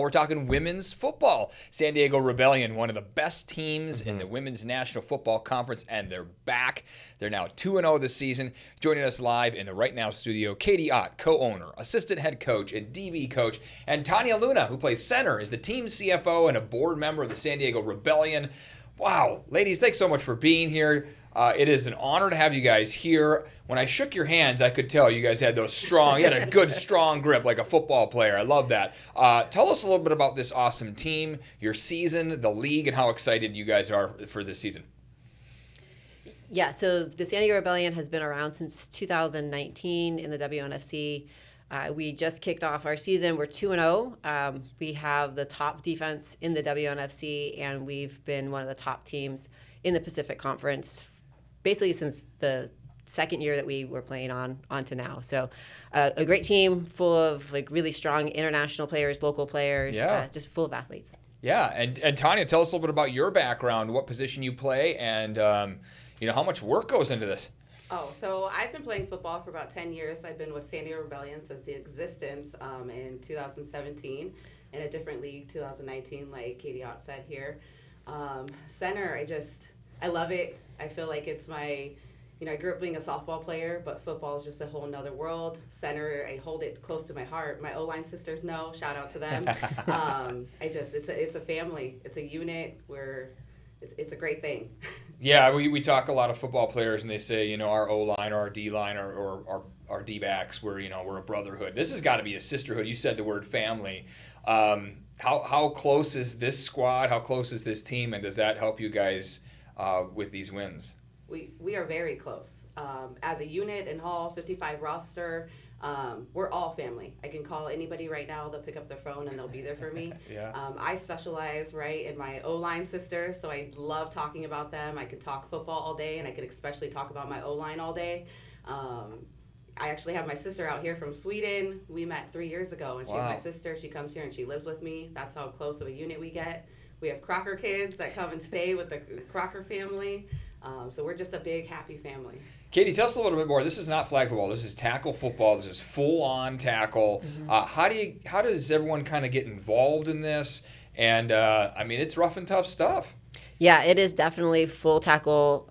We're talking women's football. San Diego Rebellion, one of the best teams in the Women's National Football Conference, and they're back. They're now 2-0 this season. Joining us live in the Right Now studio, Katie Ott, co-owner, assistant head coach, and DB coach, and Tanya Luna, who plays center, is the team CFO and a board member of the San Diego Rebellion. Wow, ladies, thanks so much for being here. It is an honor to have you guys here. When I shook your hands, I could tell you guys had you had a good, strong grip like a football player. I love that. Tell us a little bit about this awesome team, your season, the league, and how excited you guys are for this season. Yeah, so the San Diego Rebellion has been around since 2019 in the WNFC. We just kicked off our season. We're 2-0. We have the top defense in the WNFC, and we've been one of the top teams in the Pacific Conference basically since the second year that we were playing on to now. So a great team full of like really strong international players, local players, just full of athletes. Yeah, and Tanya, tell us a little bit about your background, what position you play, and how much work goes into this. Oh, so I've been playing football for about 10 years. I've been with San Diego Rebellion since the existence in 2017, in a different league, 2019, like Katie Ott said here. Center, I love it. I feel like it's I grew up being a softball player, but football is just a whole nother world. Center, I hold it close to my heart. My O-line sisters know, shout out to them. It's a family. It's a unit where it's a great thing. Yeah, we talk a lot of football players, and they say, our O-line or our D-line or our D-backs, we're a brotherhood. This has got to be a sisterhood. You said the word family. How close is this squad? How close is this team? And does that help you guys with these wins? We are very close. As a unit in Hall, 55 roster, we're all family. I can call anybody right now. They'll pick up their phone and they'll be there for me. Yeah. I specialize in my O-line sisters, so I love talking about them. I could talk football all day, and I could especially talk about my O-line all day. I actually have my sister out here from Sweden. We met 3 years ago, and she's my sister. She comes here and she lives with me. That's how close of a unit we get. We have Crocker kids that come and stay with the Crocker family. So we're just a big, happy family. Katie, tell us a little bit more. This is not flag football. This is tackle football. This is full-on tackle. Mm-hmm. How does everyone kind of get involved in this? And, it's rough and tough stuff. Yeah, it is definitely full tackle,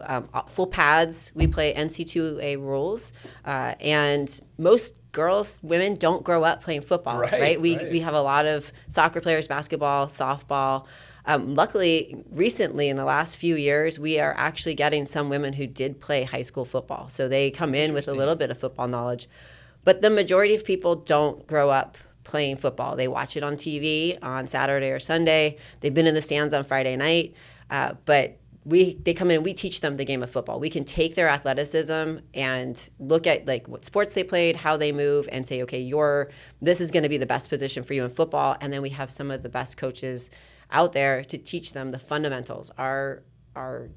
full pads. We play NC2A rules, and most women don't grow up playing football, right? We have a lot of soccer players, basketball, softball. Luckily, recently in the last few years, we are actually getting some women who did play high school football. So they come in with a little bit of football knowledge. But the majority of people don't grow up playing football. They watch it on TV on Saturday or Sunday. They've been in the stands on Friday night. But they come in, we teach them the game of football. We can take their athleticism and look at what sports they played, how they move, and say, okay, this is going to be the best position for you in football. And then we have some of the best coaches out there to teach them the fundamentals. Our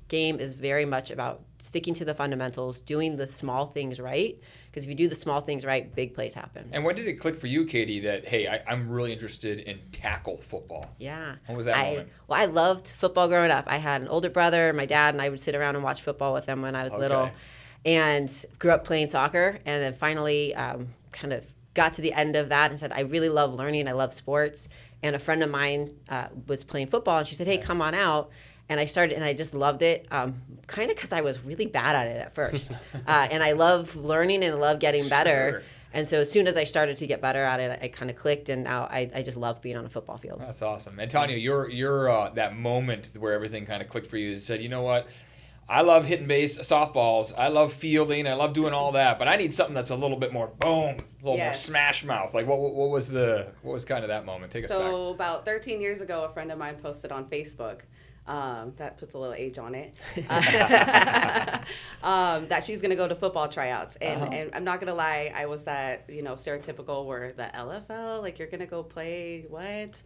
game is very much about sticking to the fundamentals, doing the small things right. Because if you do the small things right, big plays happen. And when did it click for you, Katie, that, hey, I'm really interested in tackle football? Yeah. What was that moment? Well, I loved football growing up. I had an older brother, my dad, and I would sit around and watch football with them when I was little. And grew up playing soccer. And then finally kind of got to the end of that and said, I really love learning. I love sports. And a friend of mine was playing football, and she said, hey, come on out. And I started, and I just loved it, kind of because I was really bad at it at first. And I love learning and I love getting better. Sure. And so as soon as I started to get better at it, I kind of clicked, and now I just love being on a football field. That's awesome. And Tanya, you're that moment where everything kind of clicked for you and said, you know what? I love hitting softballs. I love fielding. I love doing all that, but I need something that's a little bit more boom, a little more smash mouth. Like what was kind of that moment? Take us back. So about 13 years ago, a friend of mine posted on Facebook. That puts a little age on it. That she's gonna go to football tryouts, and I'm not gonna lie, I was that stereotypical where the LFL, like you're gonna go play what?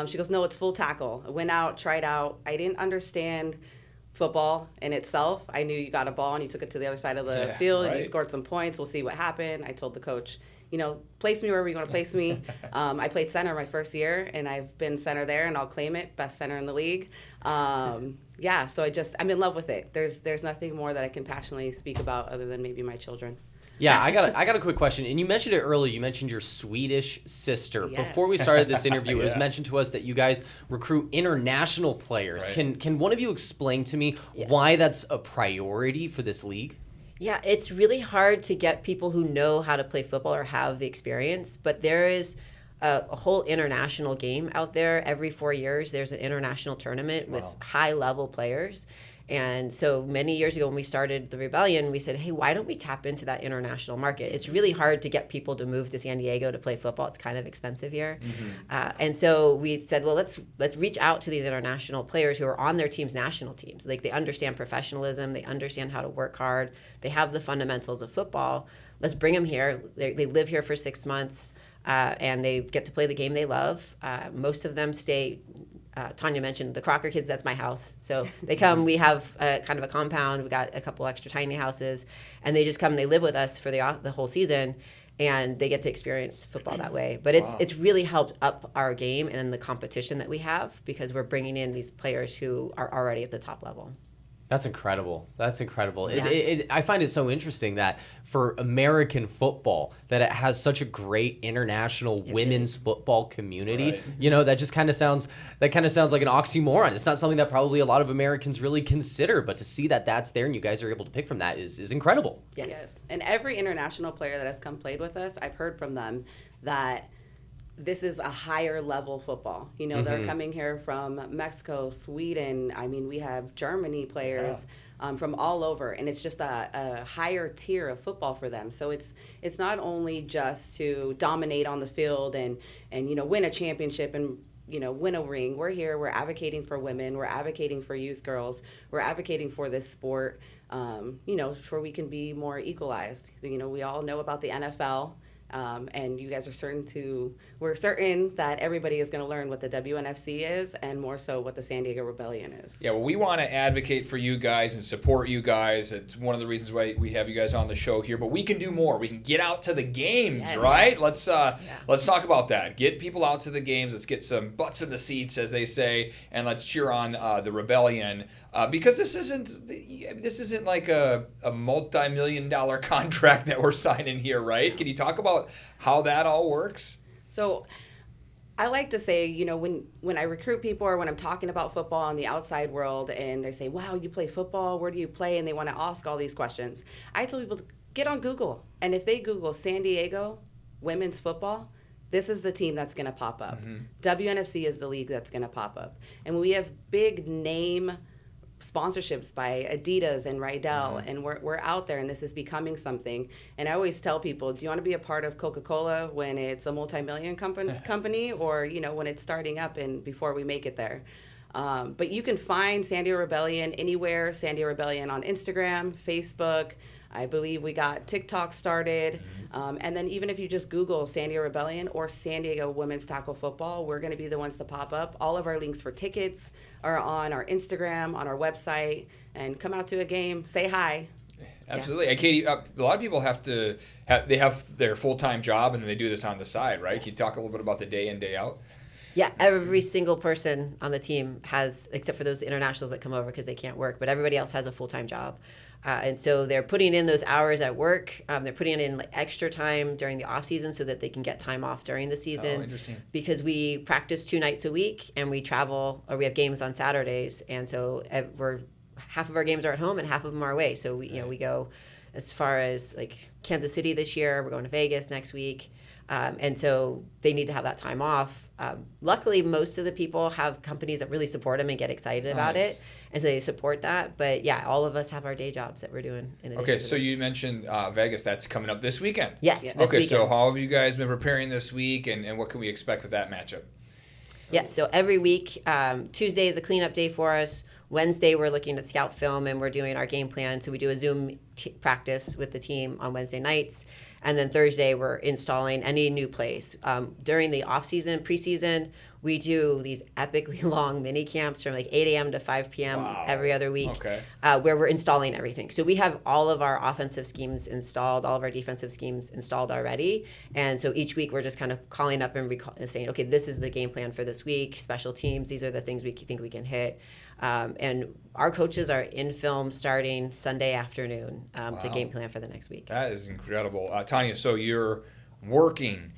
She goes, no, it's full tackle. I went out, tried out. I didn't understand football in itself. I knew you got a ball and you took it to the other side of the field and you scored some points. We'll see what happened. I told the coach, place me wherever you want to place me. I played center my first year, and I've been center there, and I'll claim it, best center in the league. So I'm in love with it. There's nothing more that I can passionately speak about other than maybe my children. Yeah, I got a quick question. And you mentioned it earlier. You mentioned your Swedish sister. Yes. Before we started this interview, it was Yeah. mentioned to us that you guys recruit international players. Right. Can one of you explain to me why that's a priority for this league? Yeah, it's really hard to get people who know how to play football or have the experience, but there is a whole international game out there. Every 4 years, there's an international tournament with high-level players. And so many years ago when we started the Rebellion, we said, hey, why don't we tap into that international market? It's really hard to get people to move to San Diego to play football. It's kind of expensive here. And so we said, well, let's reach out to these international players who are on their team's national teams. Like, they understand professionalism. They understand how to work hard. They have the fundamentals of football. Let's bring them here. They live here for 6 months, and they get to play the game they love. Most of them stay. Tanya mentioned the Crocker kids, that's my house. So they come, we have kind of a compound, we got a couple extra tiny houses, and they just come, they live with us for the whole season, and they get to experience football that way. But it's really helped up our game and the competition that we have, because we're bringing in these players who are already at the top level. That's incredible. That's incredible. Yeah. I find it so interesting that for American football, that it has such a great international women's football community. Right. You know, that just kind of sounds like an oxymoron. It's not something that probably a lot of Americans really consider, but to see that that's there and you guys are able to pick from that is incredible. Yes. And every international player that has come played with us, I've heard from them that this is a higher level football. You know, they're coming here from Mexico, Sweden. I mean, we have Germany players from all over, and it's just a higher tier of football for them. So it's not only just to dominate on the field and you know, win a championship and, you know, win a ring. We're here, we're advocating for women, we're advocating for youth girls, we're advocating for this sport, you know, for we can be more equalized. You know, we all know about the NFL. And you guys are we're certain that everybody is going to learn what the WNFC is, and more so what the San Diego Rebellion is. Yeah, well, we want to advocate for you guys and support you guys. It's one of the reasons why we have you guys on the show here. But we can do more. We can get out to the games, right? Let's talk about that. Get people out to the games. Let's get some butts in the seats, as they say, and let's cheer on the Rebellion, because this isn't like a multi-million-dollar contract that we're signing here, right? Can you talk about how that all works? So I like to say, you know, when I recruit people or when I'm talking about football in the outside world and they say, wow, you play football, where do you play? And they want to ask all these questions. I tell people to get on Google. And if they Google San Diego women's football, this is the team that's going to pop up. WNFC is the league that's going to pop up. And when we have big name sponsorships by Adidas and Rydell, and we're out there, and this is becoming something. And I always tell people, do you want to be a part of Coca-Cola when it's a multi-million company, or, you know, when it's starting up and before we make it there? But you can find San Diego Rebellion anywhere. San Diego Rebellion on Instagram, Facebook. I believe we got TikTok started. And then even if you just Google San Diego Rebellion or San Diego Women's Tackle Football, we're going to be the ones to pop up. All of our links for tickets are on our Instagram, on our website. And come out to a game, say hi. Absolutely. And Katie, a lot of people have their full-time job and then they do this on the side, right? Can you talk a little bit about the day in, day out? Yeah, every single person on the team has, except for those internationals that come over because they can't work, but everybody else has a full-time job. And so they're putting in those hours at work. They're putting in like extra time during the off season so that they can get time off during the season. Oh, interesting. Because we practice 2 nights a week and we travel, or we have games on Saturdays. And so half of our games are at home and half of them are away. So we go as far as like Kansas City this year. We're going to Vegas next week. And so they need to have that time off. Luckily, most of the people have companies that really support them and get excited about it. And so they support that. But yeah, all of us have our day jobs that we're doing in addition to so this. you mentioned Vegas. That's coming up this weekend. Yes, Yeah. this weekend. So how have you guys been preparing this week, and what can we expect with that matchup? Yeah, so every week, Tuesday is a cleanup day for us. Wednesday, we're looking at scout film and we're doing our game plan. So we do a Zoom practice with the team on Wednesday nights. And then Thursday, we're installing any new plays. During the off-season, preseason, we do these epically long mini camps from like 8 a.m. to 5 p.m. every other week, where we're installing everything. So we have all of our offensive schemes installed, all of our defensive schemes installed already. And so each week we're just kind of calling up and saying, okay, this is the game plan for this week, special teams, these are the things we think we can hit. And our coaches are in film starting Sunday afternoon to game plan for the next week. That is incredible. Tanya, so you're working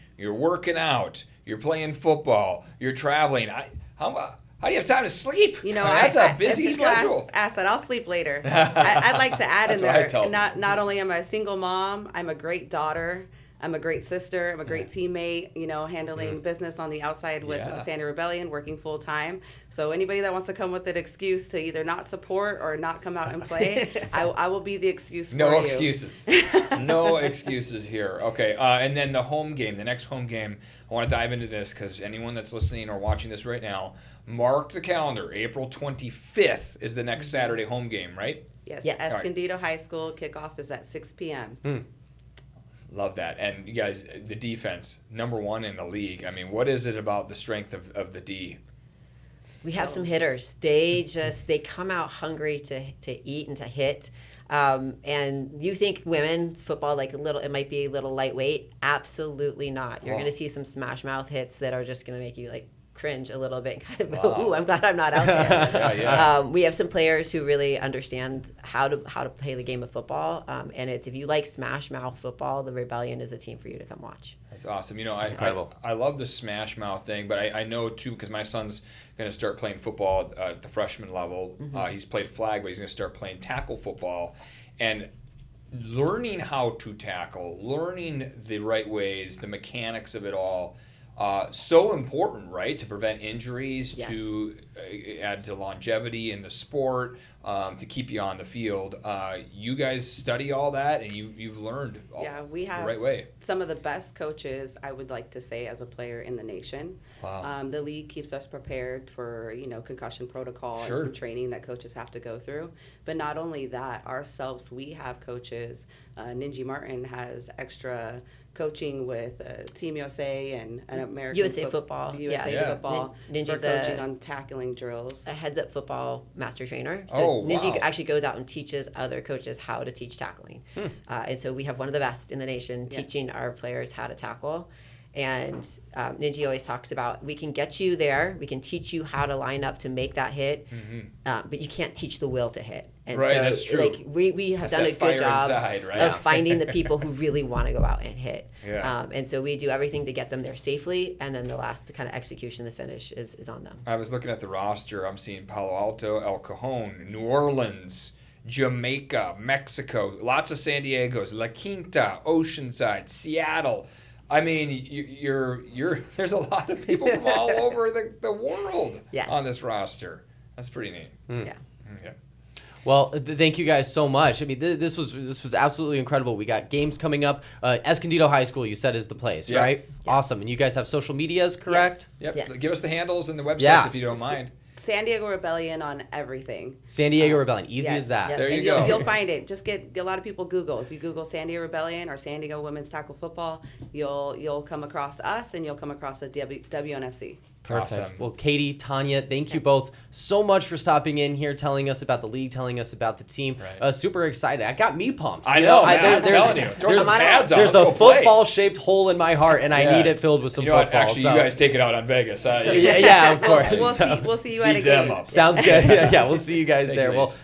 out, you're playing football, you're traveling. How do you have time to sleep? That's a busy schedule. Ask that. I'll sleep later. I'd like to add in there, not only am I a single mom, I'm a great daughter. I'm a great sister. I'm a great teammate, handling business on the outside with the Sandy Rebellion, working full time. So anybody that wants to come with an excuse to either not support or not come out and play, I will be the excuse for you. No excuses. No excuses here. Okay, and then the next home game, I want to dive into this because anyone that's listening or watching this right now, mark the calendar. April 25th is the next Saturday home game, right? Yes. Escondido High School. Kickoff is at 6 p.m. Love that. And you guys, the defense, #1 in the league. I mean, what is it about the strength of the D? We have some hitters. They come out hungry to eat and to hit. And you think women football it might be a little lightweight? Absolutely not. You're going to see some smash mouth hits that are just going to make you cringe a little bit and kind of go, ooh, I'm glad I'm not out there. We have some players who really understand how to play the game of football. And if you like smash mouth football, the Rebellion is a team for you to come watch. That's awesome. That's incredible. I love the smash mouth thing, but I know too because my son's going to start playing football at the freshman level. He's played flag, but he's going to start playing tackle football. And learning how to tackle, learning the right ways, the mechanics of it all, so important, right? To prevent injuries, to add to longevity in the sport, to keep you on the field. You guys study all that, and you've learned we have the right way. Some of the best coaches, I would like to say, as a player in the nation. Wow. The league keeps us prepared for concussion protocol and some training that coaches have to go through. But not only that, ourselves, we have coaches. Ninji Martin has extra coaching with Team USA and American USA football. Football. Ninja's for coaching on tackling drills. A heads-up football master trainer. So Ninja actually goes out and teaches other coaches how to teach tackling. And so we have one of the best in the nation teaching our players how to tackle. And Ninja always talks about, we can get you there, we can teach you how to line up to make that hit, but you can't teach the will to hit. And so, that's true. We have done a good job of finding the people who really want to go out and hit. And so we do everything to get them there safely, and then the kind of execution, the finish is on them. I was looking at the roster. I'm seeing Palo Alto, El Cajon, New Orleans, Jamaica, Mexico, lots of San Diegos, La Quinta, Oceanside, Seattle. I mean, there's a lot of people from all over the world on this roster. That's pretty neat. Yeah. Okay. Well, thank you guys so much. I mean, this was absolutely incredible. We got games coming up. Escondido High School, you said, is the place, right? Yes. Awesome. And you guys have social medias, correct? Yep. Yes. Give us the handles and the websites if you don't mind. San Diego Rebellion on everything. San Diego Rebellion, easy as that. There you go. You'll find it. Just get a lot of people Google. If you Google San Diego Rebellion or San Diego Women's Tackle Football, you'll come across us and you'll come across the WNFC. Perfect. Awesome. Well, Katie, Tanya, thank you both so much for stopping in here, telling us about the league, telling us about the team. Right. Super excited. I got me pumped. I know, man. I'm telling you. Throw some pads on. There's Let's a go play. football-shaped hole in my heart, and I need it filled with some you know football. What? Actually, you guys take it out on Vegas. Yeah, of course. We'll see you at a Beat them game. up. Sounds good. Yeah, we'll see you guys Thank there. you, Well. ladies.